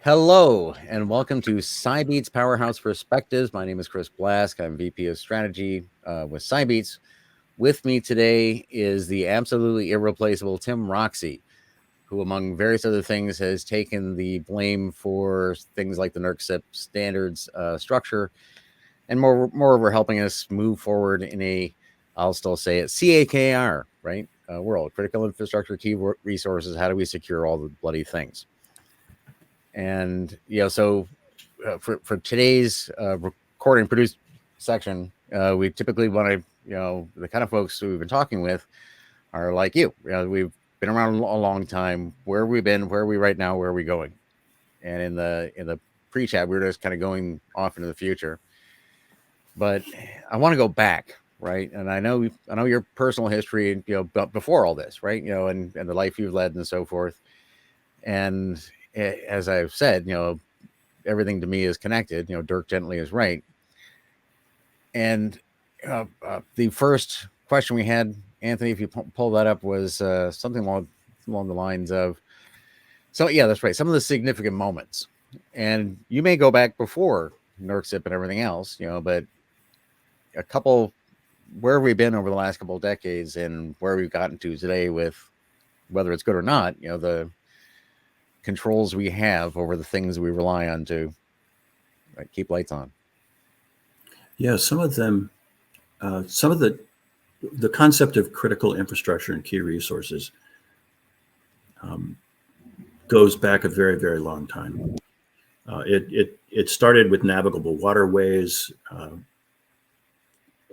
Hello, and welcome to Cybeats Powerhouse Perspectives. My name is Chris Blask. I'm VP of Strategy with Cybeats. With me today is the absolutely irreplaceable Tim Roxey, who, among various other things, has taken the blame for things like the NERC standards structure, and moreover, helping us move forward in I'll still say it, CAKR, right? World, critical infrastructure, key resources. How do we secure all the bloody things? And so for today's recording produced section, we typically want to, the kind of folks who we've been talking with are like you. We've been around a long time. Where have we been? Where are we right now? Where are we going? And in the pre-chat, we were just kind of going off into the future. But I want to go back, right? And I know your personal history, before all this, right? And the life you've led and so forth. And as I've said, everything to me is connected. Dirk Gently is right. And the first question we had, Anthony, if you pull that up, was something along the lines of, so yeah, that's right, some of the significant moments. And you may go back before NERCSIP and everything else, but a couple, where have we been over the last couple of decades and where we've gotten to today with whether it's good or not, the controls we have over the things we rely on to keep lights on. Yeah, some of them, some of the concept of critical infrastructure and key resources goes back a very, very long time. It started with navigable waterways,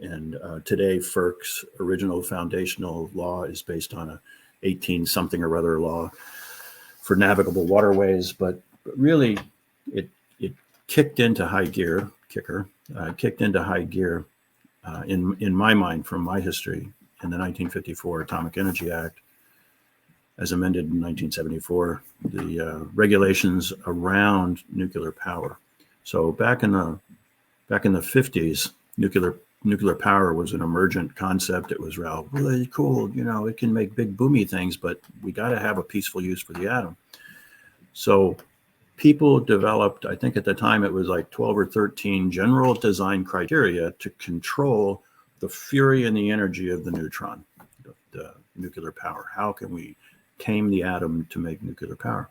and today FERC's original foundational law is based on a 18 something or other law for navigable waterways, but really it kicked into high gear, in my mind, from my history, in the 1954 Atomic Energy Act, as amended in 1974, the regulations around nuclear power. So back in the 50s, nuclear power was an emergent concept. It was really cool. It can make big boomy things, but we got to have a peaceful use for the atom. So people developed, I think at the time it was like 12 or 13 general design criteria to control the fury and the energy of the neutron, the nuclear power. How can we tame the atom to make nuclear power?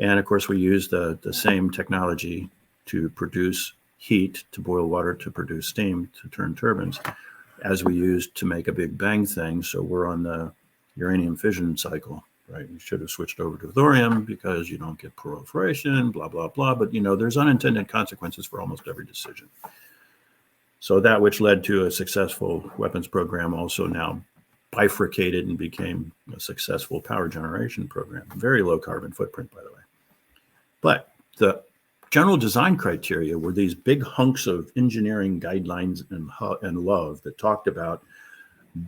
And of course, we use the same technology to produce heat, to boil water, to produce steam, to turn turbines, as we used to make a Big Bang thing. So we're on the uranium fission cycle, right? We should have switched over to thorium because you don't get proliferation, blah, blah, blah. But, there's unintended consequences for almost every decision. So that which led to a successful weapons program also now bifurcated and became a successful power generation program. Very low carbon footprint, by the way. But the general design criteria were these big hunks of engineering guidelines and love that talked about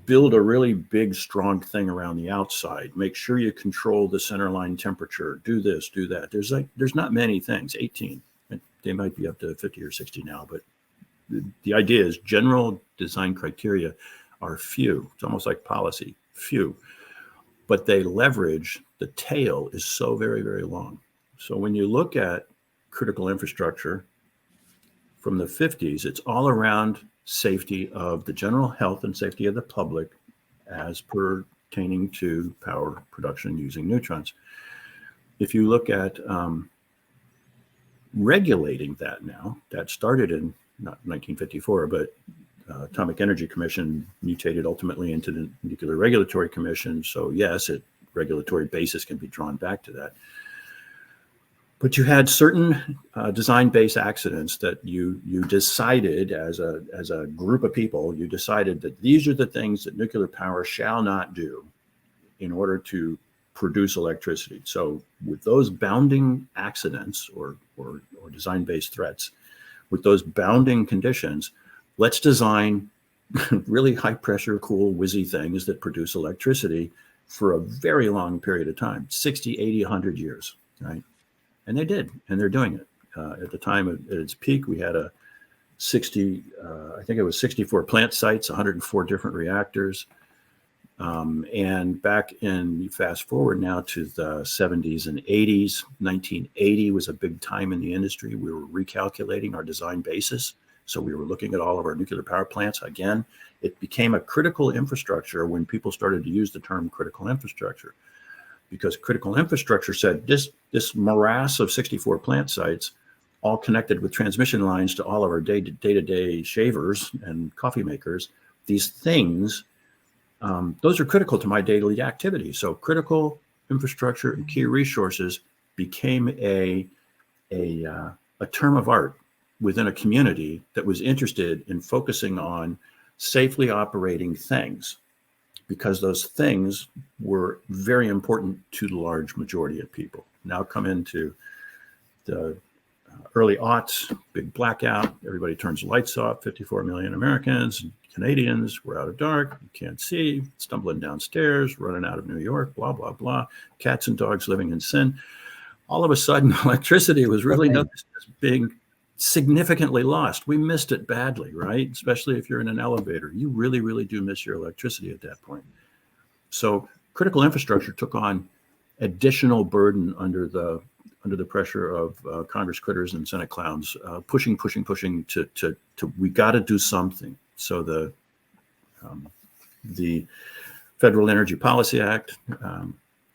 build a really big, strong thing around the outside. Make sure you control the centerline temperature. Do this, do that. There's not many things, 18. They might be up to 50 or 60 now, but the idea is general design criteria are few. It's almost like policy, few. But they leverage, the tail is so very, very long. So when you look at critical infrastructure from the 50s, it's all around safety of the general health and safety of the public as pertaining to power production using neutrons. If you look at regulating that now, that started in not 1954, but Atomic Energy Commission mutated ultimately into the Nuclear Regulatory Commission. So yes, regulatory basis can be drawn back to that. But you had certain design-based accidents that you decided as a group of people, you decided that these are the things that nuclear power shall not do in order to produce electricity. So with those bounding accidents or design-based threats, with those bounding conditions, let's design really high-pressure, cool, whizzy things that produce electricity for a very long period of time, 60, 80, 100 years, right? And they did, and they're doing it. At the time at its peak, we had a 60, I think it was 64 plant sites, 104 different reactors. And back in, fast forward now to the 70s and 80s, 1980 was a big time in the industry. We were recalculating our design basis. So we were looking at all of our nuclear power plants. Again, it became a critical infrastructure when people started to use the term critical infrastructure, because critical infrastructure said this morass of 64 plant sites, all connected with transmission lines to all of our day-to-day shavers and coffee makers. These things, those are critical to my daily activity. So critical infrastructure and key resources became a term of art within a community that was interested in focusing on safely operating things, because those things were very important to the large majority of people. Now come into the early aughts, big blackout, everybody turns the lights off, 54 million Americans, Canadians, we're out of dark, you can't see, stumbling downstairs, running out of New York, blah, blah, blah, cats and dogs living in sin. All of a sudden, electricity was really noticed as being significantly lost. We missed it badly, right? Especially if you're in an elevator. You really, really do miss your electricity at that point. So critical infrastructure took on additional burden under the pressure of Congress critters and Senate clowns, pushing to we got to do something. So the Federal Energy Policy Act,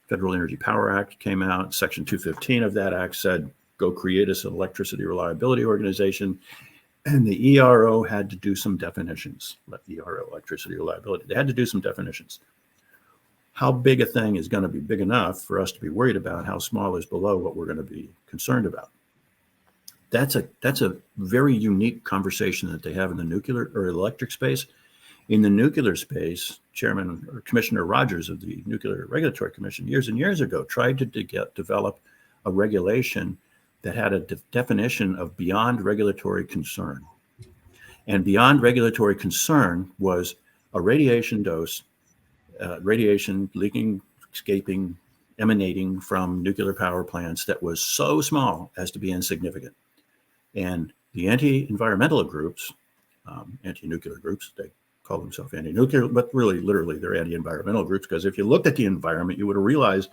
Federal Energy Power Act came out. Section 215 of that act said, go create us an electricity reliability organization. And the ERO had to do some definitions. ERO, electricity reliability, they had to do some definitions. How big a thing is going to be big enough for us to be worried about? How small is below what we're going to be concerned about? That's a very unique conversation that they have in the nuclear or electric space. In the nuclear space, Chairman or Commissioner Rogers of the Nuclear Regulatory Commission years and years ago tried to develop a regulation that had a definition of beyond regulatory concern. And beyond regulatory concern was a radiation dose, radiation leaking, escaping, emanating from nuclear power plants that was so small as to be insignificant. And the anti-environmental groups, anti-nuclear groups, they call themselves anti-nuclear, but really, literally, they're anti-environmental groups, because if you looked at the environment, you would have realized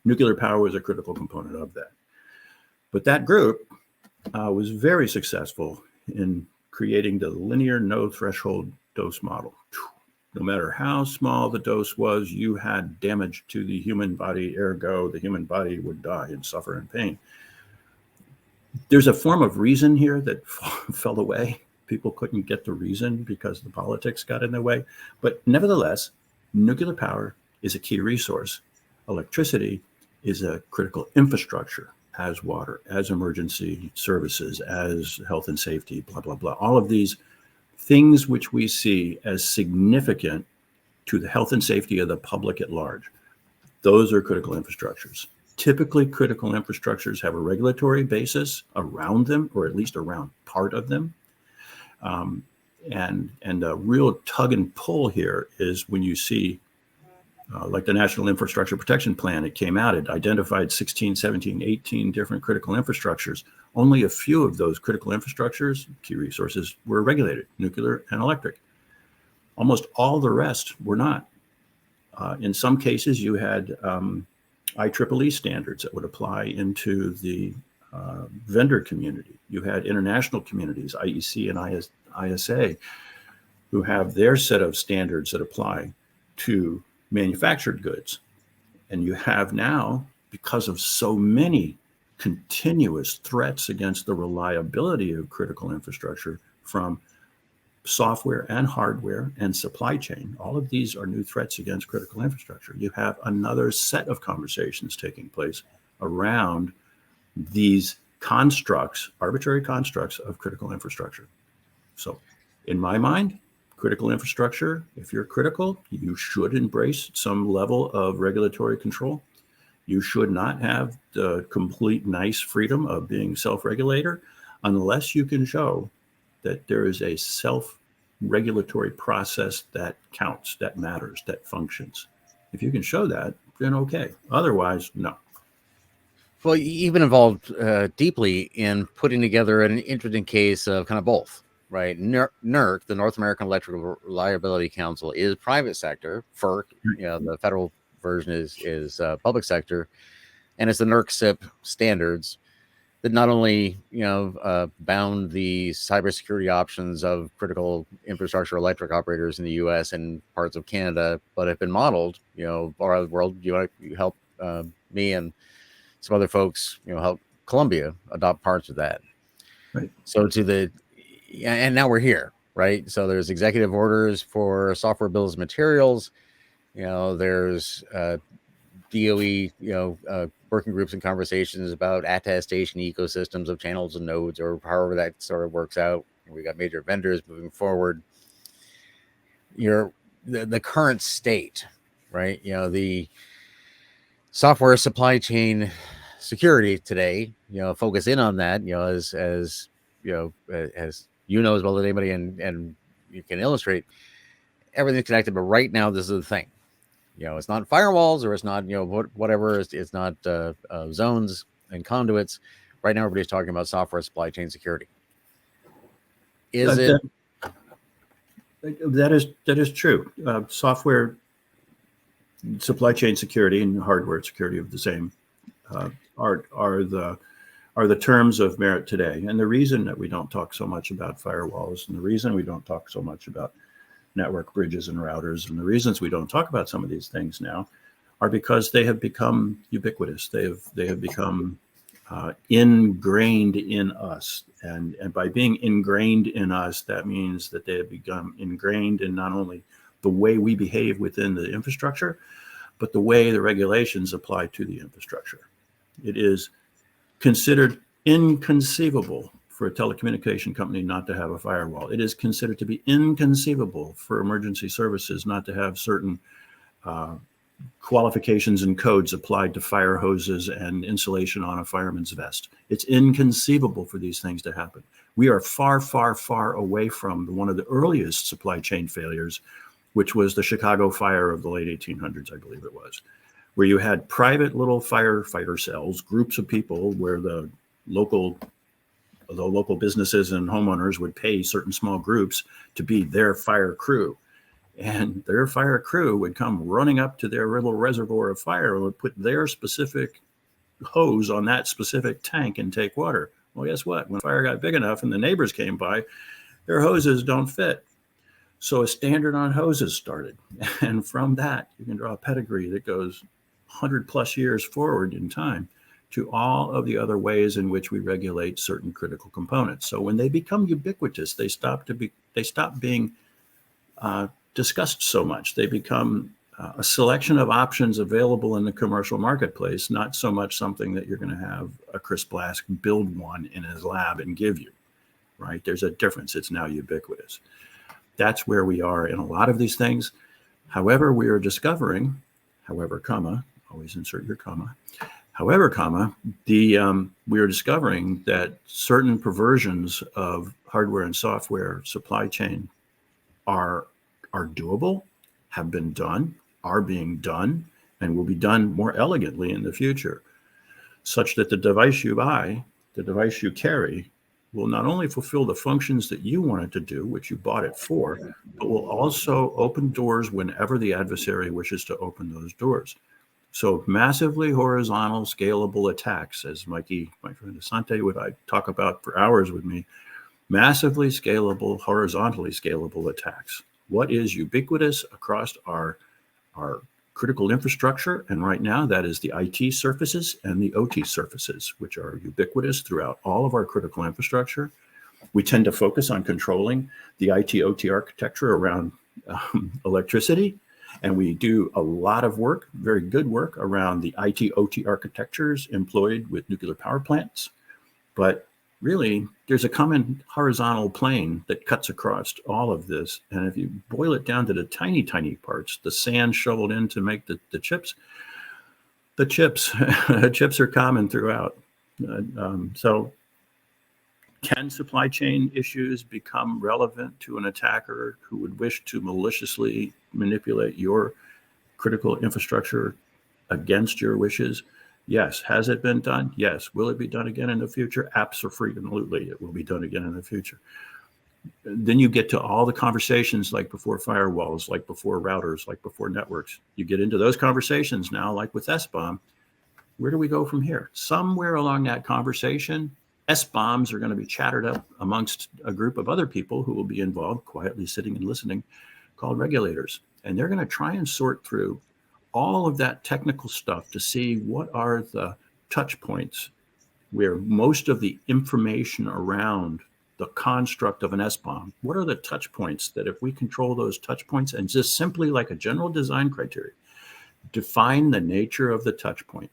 nuclear power was a critical component of that. But that group was very successful in creating the linear no threshold dose model. No matter how small the dose was, you had damage to the human body, ergo, the human body would die and suffer in pain. There's a form of reason here that fell away. People couldn't get the reason because the politics got in their way. But nevertheless, nuclear power is a key resource. Electricity is a critical infrastructure, as water, as emergency services, as health and safety, blah, blah, blah. All of these things which we see as significant to the health and safety of the public at large, those are critical infrastructures. Typically, critical infrastructures have a regulatory basis around them, or at least around part of them. And a real tug and pull here is when you see like the National Infrastructure Protection Plan, it came out, it identified 16, 17, 18 different critical infrastructures. Only a few of those critical infrastructures, key resources, were regulated, nuclear and electric. Almost all the rest were not. In some cases, you had IEEE standards that would apply into the vendor community. You had international communities, IEC and ISA, who have their set of standards that apply to manufactured goods. And you have now, because of so many continuous threats against the reliability of critical infrastructure from software and hardware and supply chain, all of these are new threats against critical infrastructure. You have another set of conversations taking place around these constructs, arbitrary constructs of critical infrastructure. So in my mind, critical infrastructure, if you're critical, you should embrace some level of regulatory control. You should not have the complete nice freedom of being self-regulator unless you can show that there is a self-regulatory process that counts, that matters, that functions. If you can show that, then okay. Otherwise, no. Well, you've been involved deeply in putting together an interesting case of kind of both. right? NERC, the North American Electrical Reliability Council, is private sector. FERC, the federal version is public sector, and it's the NERC CIP standards that not only bound the cybersecurity options of critical infrastructure electric operators in the U.S. and parts of Canada, but have been modeled, around the world. You help me and some other folks, help Colombia adopt parts of that. Right. So and now we're here, right? So there's executive orders for software bills of materials. There's DOE, working groups and conversations about attestation ecosystems of channels and nodes, or however that sort of works out. We got major vendors moving forward. The current state, right? The software supply chain security today, focus in on that, as as as well as anybody, and you can illustrate everything's connected. But right now, this is the thing. It's not firewalls, or it's not, whatever. It's not zones and conduits. Right now, everybody's talking about software supply chain security. That is true. Software supply chain security and hardware security of the same are the terms of merit today. And the reason that we don't talk so much about firewalls, and the reason we don't talk so much about network bridges and routers, and the reasons we don't talk about some of these things now, are because they have become ubiquitous. They have become ingrained in us, and by being ingrained in us, that means that they have become ingrained in not only the way we behave within the infrastructure, but the way the regulations apply to the infrastructure. It is considered inconceivable for a telecommunication company not to have a firewall. It is considered to be inconceivable for emergency services not to have certain qualifications and codes applied to fire hoses and insulation on a fireman's vest. It's inconceivable for these things to happen. We are far, far, far away from one of the earliest supply chain failures, which was the Chicago fire of the late 1800s, I believe it was, where you had private little firefighter cells, groups of people where the local businesses and homeowners would pay certain small groups to be their fire crew. And their fire crew would come running up to their little reservoir of fire and would put their specific hose on that specific tank and take water. Well, guess what? When the fire got big enough and the neighbors came by, their hoses don't fit. So a standard on hoses started. And from that, you can draw a pedigree that goes 100 plus years forward in time to all of the other ways in which we regulate certain critical components. So when they become ubiquitous, they stop being discussed so much. They become a selection of options available in the commercial marketplace, not so much something that you're going to have a Chris Blask build one in his lab and give you, right? There's a difference. It's now ubiquitous. That's where we are in a lot of these things. However, we are discovering, always insert your comma, we are discovering that certain perversions of hardware and software supply chain are doable, have been done, are being done, and will be done more elegantly in the future, such that the device you buy, the device you carry, will not only fulfill the functions that you want it to do, which you bought it for, but will also open doors whenever the adversary wishes to open those doors. So massively horizontal scalable attacks, as Mikey, my friend Asante, would talk about for hours with me, massively scalable, horizontally scalable attacks. What is ubiquitous across our critical infrastructure? And right now that is the IT surfaces and the OT surfaces, which are ubiquitous throughout all of our critical infrastructure. We tend to focus on controlling the IT OT architecture around electricity. And we do a lot of work, very good work, around the IT OT architectures employed with nuclear power plants. But really, there's a common horizontal plane that cuts across all of this. And if you boil it down to the tiny, tiny parts, the sand shoveled in to make the chips, chips are common throughout. So can supply chain issues become relevant to an attacker who would wish to maliciously manipulate your critical infrastructure against your wishes? Yes. Has it been done? Yes. Will it be done again in the future? Absolutely. It will be done again in the future. Then you get to all the conversations like before firewalls, like before routers, like before networks. You get into those conversations now, like with SBOM. Where do we go from here? Somewhere along that conversation, SBOMs are going to be chattered up amongst a group of other people who will be involved, quietly sitting and listening, called regulators. And they're going to try and sort through all of that technical stuff to see what are the touch points where most of the information around the construct of an SBOM, what are the touch points that if we control those touch points and just simply like a general design criteria, define the nature of the touch point,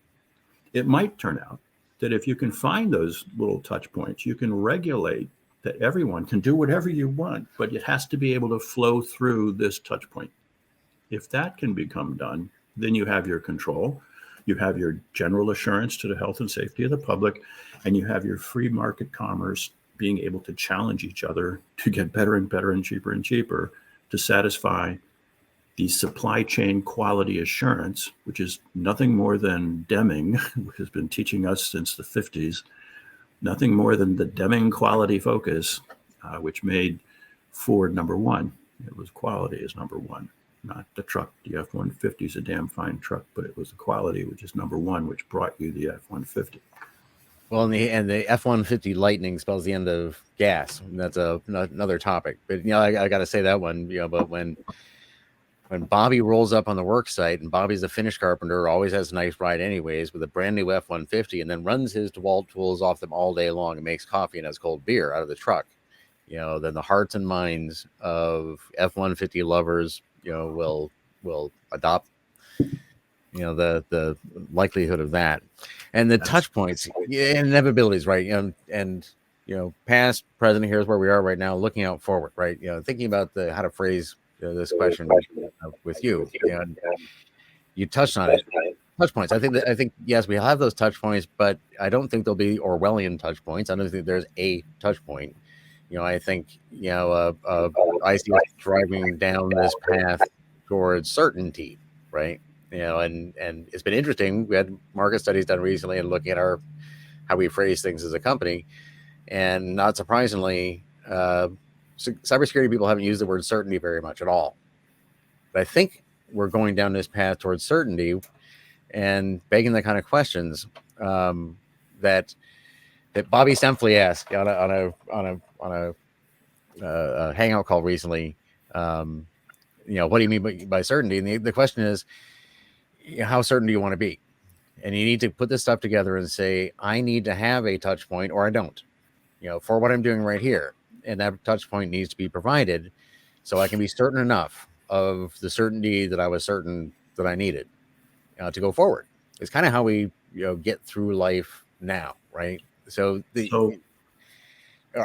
it might turn out that if you can find those little touch points, you can regulate that everyone can do whatever you want, but it has to be able to flow through this touch point. If that can become done, then you have your control, you have your general assurance to the health and safety of the public, and you have your free market commerce being able to challenge each other to get better and better and cheaper to satisfy the supply chain quality assurance, which is nothing more than Deming, who has been teaching us since the 50s, nothing more than the Deming quality focus, which made Ford number one. It was quality is number one, not the truck. The F-150 is a damn fine truck, but it was the quality, which is number one, which brought you the F-150. Well, and the F-150 Lightning spells the end of gas. And that's another topic. But I got to say that one. But when Bobby rolls up on the work site, and Bobby's a Finnish carpenter, always has a nice ride anyways, with a brand new F-150, and then runs his DeWalt tools off them all day long and makes coffee and has cold beer out of the truck. Then the hearts and minds of F-150 lovers, will adopt the likelihood of that, and the touch points, inevitabilities, right? And past, present, here's where we are right now, looking out forward, right? Thinking about how to phrase this question with you. And you touched on it. Touch points. I think yes, we have those touch points, but I don't think there'll be Orwellian touch points. I don't think there's a touch point. I think I see us driving down this path towards certainty, right? And it's been interesting. We had market studies done recently and looking at how we phrase things as a company, and not surprisingly, cybersecurity people haven't used the word certainty very much at all. But I think we're going down this path towards certainty and begging the kind of questions that Bobby Sempley asked on a hangout call recently. What do you mean by certainty? And the question is, how certain do you want to be? And you need to put this stuff together and say, I need to have a touch point, or I don't, for what I'm doing right here. And that touch point needs to be provided so I can be certain enough of the certainty that I was certain that I needed to go forward. It's kind of how we get through life now, right? So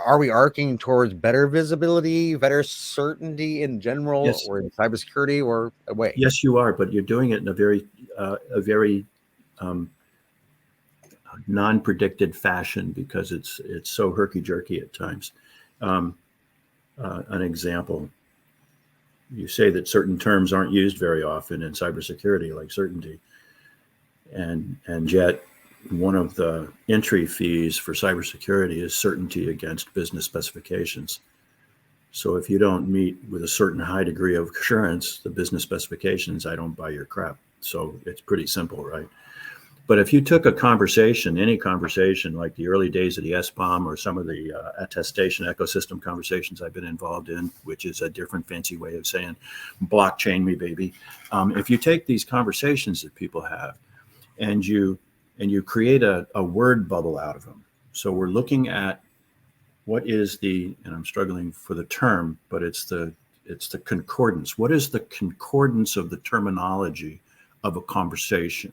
are we arcing towards better visibility, better certainty in general, yes, or in cybersecurity, or away? Yes, you are, but you're doing it in a very non-predicted fashion because it's so herky-jerky at times. An example, you say that certain terms aren't used very often in cybersecurity, like certainty, and yet one of the entry fees for cybersecurity is certainty against business specifications. So if you don't meet with a certain high degree of assurance the business specifications, I don't buy your crap. So it's pretty simple, right? But if you took a conversation, any conversation, like the early days of the SBOM or some of the attestation ecosystem conversations I've been involved in, which is a different fancy way of saying blockchain me, baby. If you take these conversations that people have and you create a word bubble out of them. So we're looking at what is and I'm struggling for the term, but it's the concordance. What is the concordance of the terminology of a conversation?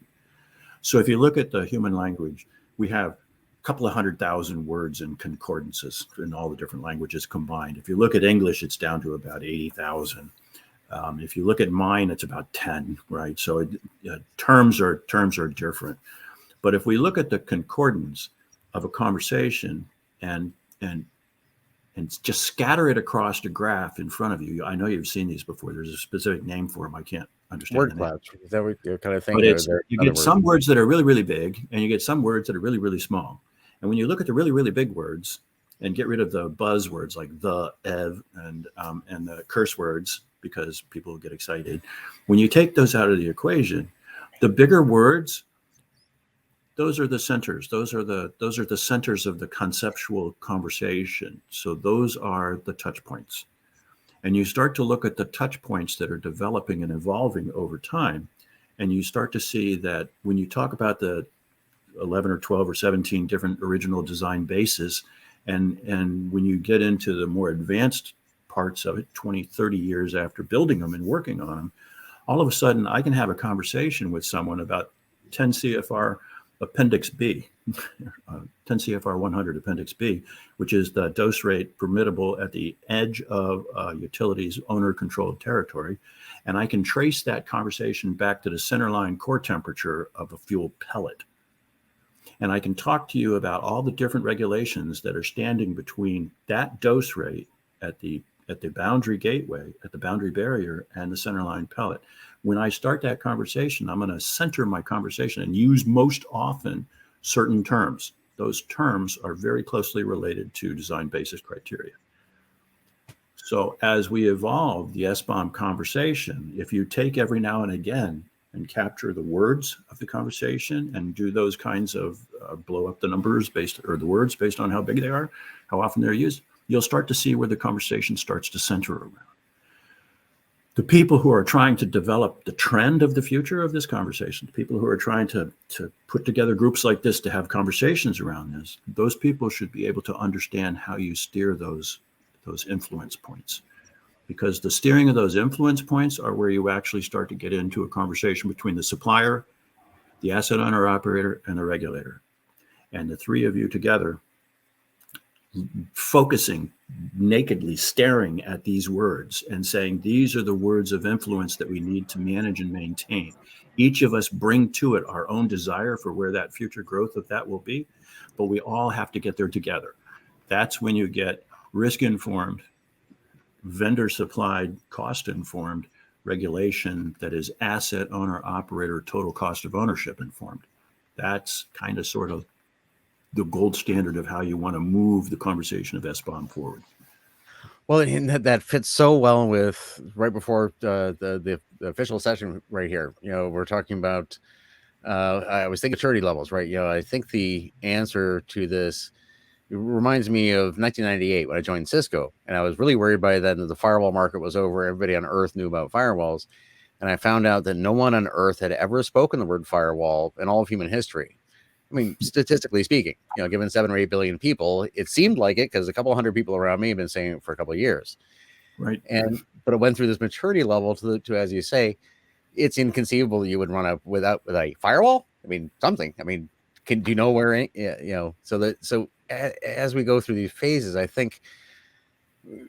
So if you look at the human language, we have a couple of 100,000 words in concordances in all the different languages combined. If you look at English, it's down to about 80,000. If you look at mine, it's about 10, right? So terms are different. But if we look at the concordance of a conversation and just scatter it across a graph in front of you, I know you've seen these before. There's a specific name for them. I can't understand. Word clouds. Is that what kind of thing? But you get some words that are really, really big, and you get some words that are really, really small. And when you look at the really, really big words, and get rid of the buzzwords like the, ev, and the curse words, because people get excited. When you take those out of the equation, the bigger words, those are the centers. Those are the centers of the conceptual conversation. So those are the touch points. And you start to look at the touch points that are developing and evolving over time. And you start to see that when you talk about the 11 or 12 or 17 different original design bases, and when you get into the more advanced parts of it, 20, 30 years after building them and working on them, all of a sudden I can have a conversation with someone about 10 CFR Appendix B, 10 CFR 100 Appendix B, which is the dose rate permittable at the edge of utilities owner-controlled territory. And I can trace that conversation back to the centerline core temperature of a fuel pellet. And I can talk to you about all the different regulations that are standing between that dose rate at the boundary gateway, at the boundary barrier, and the centerline pellet. When I start that conversation, I'm going to center my conversation and use most often certain terms. Those terms are very closely related to design basis criteria. So as we evolve the SBOM conversation, if you take every now and again and capture the words of the conversation and do those kinds of blow up the numbers the words based on how big they are, how often they're used, you'll start to see where the conversation starts to center around. The people who are trying to develop the trend of the future of this conversation, the people who are trying to put together groups like this to have conversations around this, those people should be able to understand how you steer those influence points. Because the steering of those influence points are where you actually start to get into a conversation between the supplier, the asset owner operator, and the regulator. And the three of you together focusing, nakedly staring at these words and saying, these are the words of influence that we need to manage and maintain. Each of us bring to it our own desire for where that future growth of that will be, but we all have to get there together. That's when you get risk-informed, vendor-supplied, cost-informed regulation that is asset owner operator total cost of ownership informed. That's kind of sort of the gold standard of how you want to move the conversation of SBOM forward. Well, and that fits so well with right before the official session right here. We're talking about, I was thinking maturity levels, right? I think the answer to this reminds me of 1998 when I joined Cisco, and I was really worried by then that the firewall market was over. Everybody on earth knew about firewalls. And I found out that no one on earth had ever spoken the word firewall in all of human history. I mean, statistically speaking, given 7 or 8 billion people, it seemed like it because a couple hundred people around me have been saying it for a couple of years. Right. But it went through this maturity level to as you say, it's inconceivable that you would run up with a firewall. I mean, something. I mean, do you know where? So as we go through these phases, I think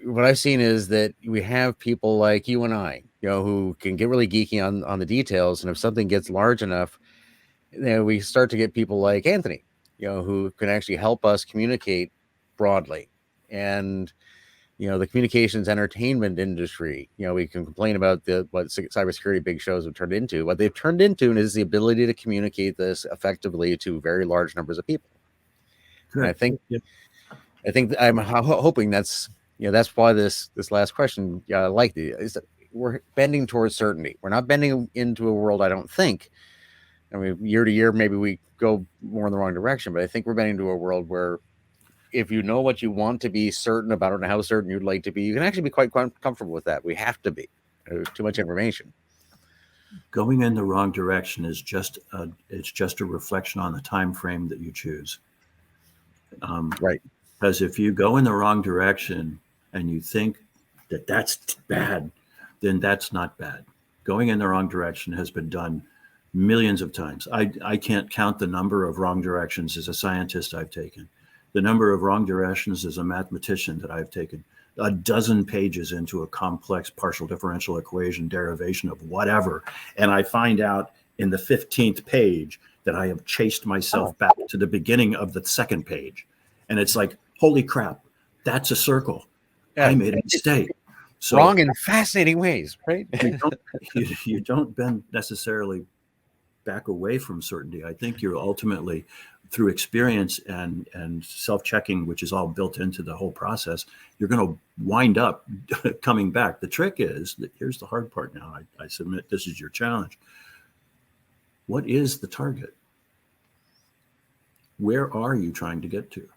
what I've seen is that we have people like you and I, who can get really geeky on the details, and if something gets large enough, we start to get people like Anthony, who can actually help us communicate broadly. And, the communications entertainment industry, we can complain about what cybersecurity big shows have turned into. What they've turned into is the ability to communicate this effectively to very large numbers of people. And I think I'm hoping that's why this last question, I like is that we're bending towards certainty. We're not bending into a world, I don't think. I mean, year to year, maybe we go more in the wrong direction, but I think we're getting to a world where if you know what you want to be certain about and how certain you'd like to be, you can actually be quite comfortable with that. We have to be. There's too much information. Going in the wrong direction is just a reflection on the time frame that you choose. Right. Because if you go in the wrong direction and you think that that's bad, then that's not bad. Going in the wrong direction has been done millions of times. I can't count the number of wrong directions as a scientist I've taken, the number of wrong directions as a mathematician that I've taken, a dozen pages into a complex partial differential equation derivation of whatever. And I find out in the 15th page that I have chased myself back to the beginning of the second page. And it's like, holy crap, that's a circle. Yeah, I made a mistake. So, wrong in fascinating ways, right? you don't bend necessarily back away from certainty. I think you're ultimately, through experience and self-checking, which is all built into the whole process, you're going to wind up coming back. The trick is that here's the hard part now. I submit this is your challenge. What is the target? Where are you trying to get to?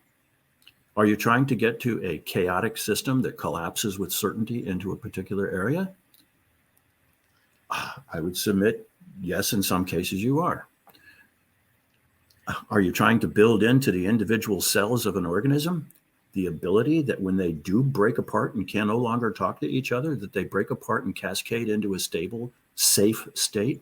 Are you trying to get to a chaotic system that collapses with certainty into a particular area? I would submit, yes, in some cases you are. Are you trying to build into the individual cells of an organism the ability that when they do break apart and can no longer talk to each other, that they break apart and cascade into a stable, safe state?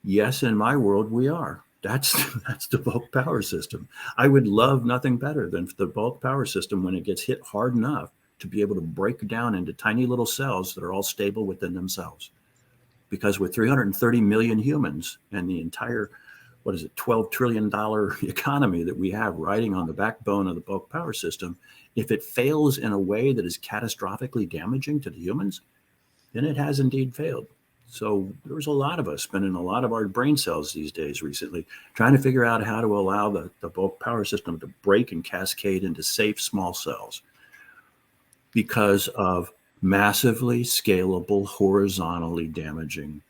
Yes, in my world, we are. That's the bulk power system. I would love nothing better than the bulk power system, when it gets hit hard enough, to be able to break down into tiny little cells that are all stable within themselves. Because with 330 million humans and the entire, $12 trillion economy that we have riding on the backbone of the bulk power system, if it fails in a way that is catastrophically damaging to the humans, then it has indeed failed. So there's a lot of us spending a lot of our brain cells these days recently trying to figure out how to allow the bulk power system to break and cascade into safe small cells, because of massively scalable, horizontally damaging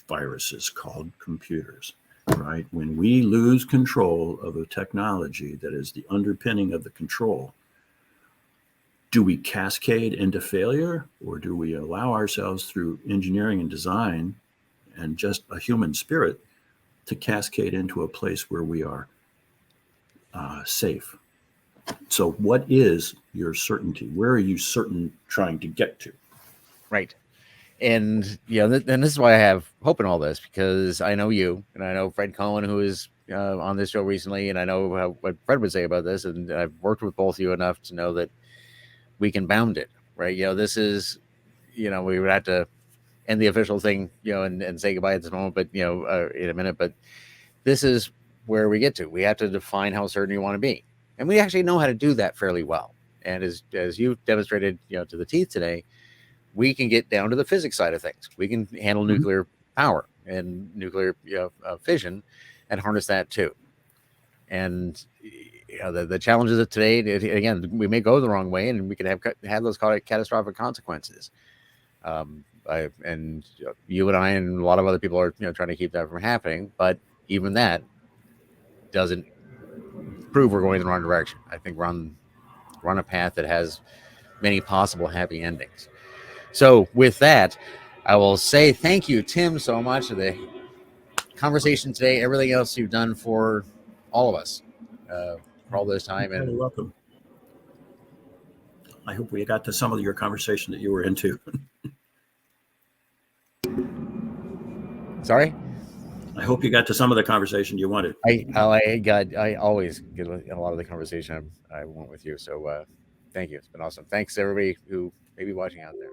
viruses called computers, right? When we lose control of a technology that is the underpinning of the control, do we cascade into failure, or do we allow ourselves, through engineering and design and just a human spirit, to cascade into a place where we are safe? So what is your certainty? Where are you certain trying to get to? Right. And and this is why I have hope in all this, because I know you, and I know Fred Cohen, who is on this show recently, and I know what Fred would say about this, and I've worked with both of you enough to know that we can bound it, right? This is, we would have to end the official thing, and say goodbye at this moment, but in a minute. But this is where we get to. We have to define how certain you want to be, and we actually know how to do that fairly well. And as you demonstrated, to the teeth today, we can get down to the physics side of things. We can handle nuclear power and nuclear fission, and harness that too. And the challenges of today, again, we may go the wrong way, and we could have those catastrophic consequences. And you and I and a lot of other people are trying to keep that from happening, but even that doesn't prove we're going in the wrong direction. I think we're on a path that has many possible happy endings. So with that, I will say thank you, Tim, so much for the conversation today, everything else you've done for all of us for all this time. You're welcome. I hope we got to some of your conversation that you were into. Sorry? I hope you got to some of the conversation you wanted. I always get a lot of the conversation I want with you. So thank you. It's been awesome. Thanks to everybody who may be watching out there.